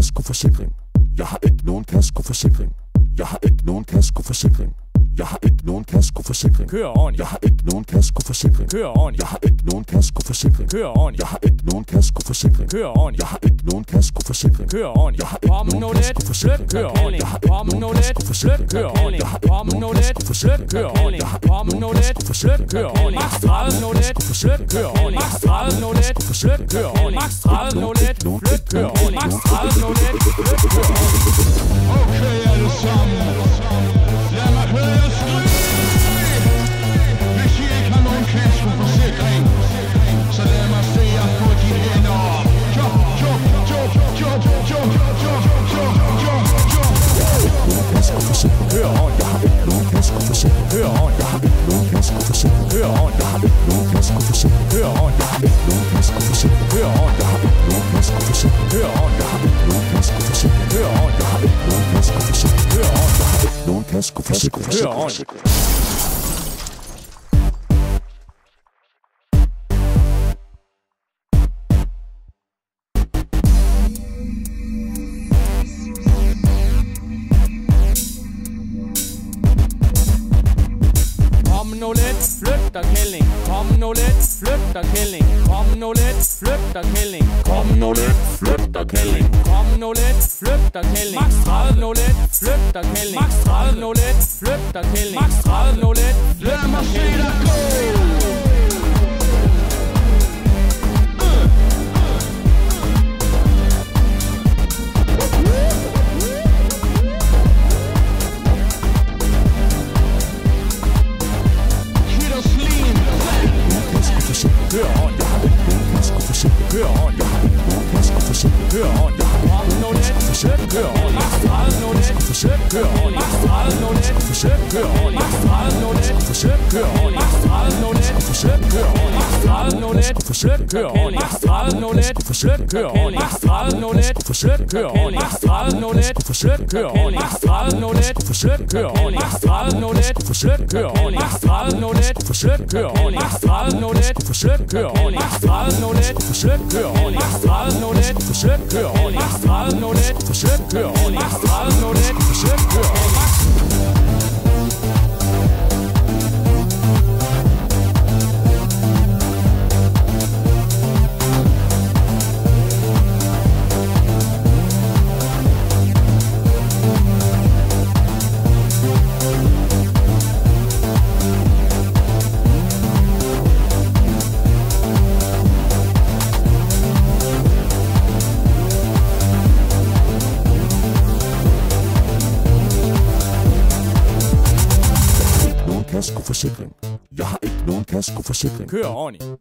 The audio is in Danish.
kaskoforsikring. Jeg har ikke nogen kaskoforsikring. Jeg har ikke nogen kaskoforsikring. Jeg har ikke nogen kaskoforsikring. Kør ordentligt. Jeg har ikke nogen kaskoforsikring. Kør ordentligt. Jeg har ikke nogen kaskoforsikring. Kør ordentligt. Jeg har ikke nogen kaskoforsikring. Kør ordentligt. Jeg har ikke nogen kaskoforsikring. Kør ordentligt. Jeg har ikke Kom nu nogen lidt. kaskoforsikring. Kør ordentligt. Jeg har ikke Kom nu nogen lidt. kaskoforsikring. Kør ordentligt. Jeg har ikke Kom nu nogen lidt. kaskoforsikring. Kør ordentligt. Jeg har ikke Kom nu nogen lidt. kaskoforsikring. Kør ordentligt. Max 30 nu lidt. Kør ordentligt. Max 30 nu lidt. Kør ordentligt. Max 30 nu lidt. Kør ordentligt. Max 30 nu lidt. Kør ordentligt. Okay, alle sammen. Lad mig høre jer skrige. Hvis I ikke har nogen kaskoforsikring, så lad mig se jer på de hænder. Jump, jump, jump, jump, jump, jump, jump, jump, jump. Kør ordentligt. Jeg har ikke nogen kaskoforsikring. Kør ordentligt. Jeg har ikke nogen kaskoforsikring. Kør ordentligt. Jeg har ikke nogen kaskoforsikring. Kør ordentligt. Jeg har ikke nogen kaskoforsikring. Kør ordentligt. Jeg har ikke nogen kaskoforsikring. Kør ordentligt. Jeg har ikke nogen kaskoforsikring. Kør ordentligt. Jeg har ikke nogen kaskoforsikring. Kør ordentligt. Jeg har ikke nogen kaskoforsikring. Kør ordentligt. Kom nu lidt, flyt dig kælling. Kom nu lidt, flyt dig kælling. Kom nu lidt, flyt dig kælling. Kom nu lidt, flyt dig kælling. Kom nu lidt, flyt dig kælling. Max 30 nu lidt, flyt dig kælling. Max 30 nu lidt, flyt dig kælling. Max 30 nu lidt, flyt Lad mig dig se kælling. dig gå. Hit og slim. Kaskoforsikring. Kør ordentligt. Jeg har ikke nogen kaskoforsikring. Kør ordentligt. Jeg har ikke nogen kaskoforsikring. Kør ordentligt. Kom nu lidt, flyt. Kør ordentligt. Max 30 nu lidt, flyt. Kør ordentligt. Max 30 nu lidt, flyt. Kør ordentligt. Max 30 nu lidt, flyt. Kør ordentligt. Max 30 nu lidt, flyt. Kør ordentligt. Max 30 nu lidt, flyt. Kør ordentligt. Max 30 nu lidt, flyt. Kør ordentligt. Max 30 nu lidt, flyt. Kør ordentligt. Max 30 nu lidt, flyt. Kør ordentligt. Max 30 nu lidt, flyt. Kør ordentligt. Max 30 nu lidt, flyt. Kør ordentligt. Max 30 nu lidt, flyt. Kør ordentligt. Max 30 nu lidt, flyt. Kør ordentligt. Max 30 nu lidt, flyt. Kør ordentligt. Max 30 nu lidt, flyt. Kør ordentligt. Max 30 nu lidt, flyt. Kør ordentligt. Max 30 nu lidt, flyt. Kør ordentligt. Kaskoforsikring. Jeg har ikke nogen kaskoforsikring. Kør ordentligt.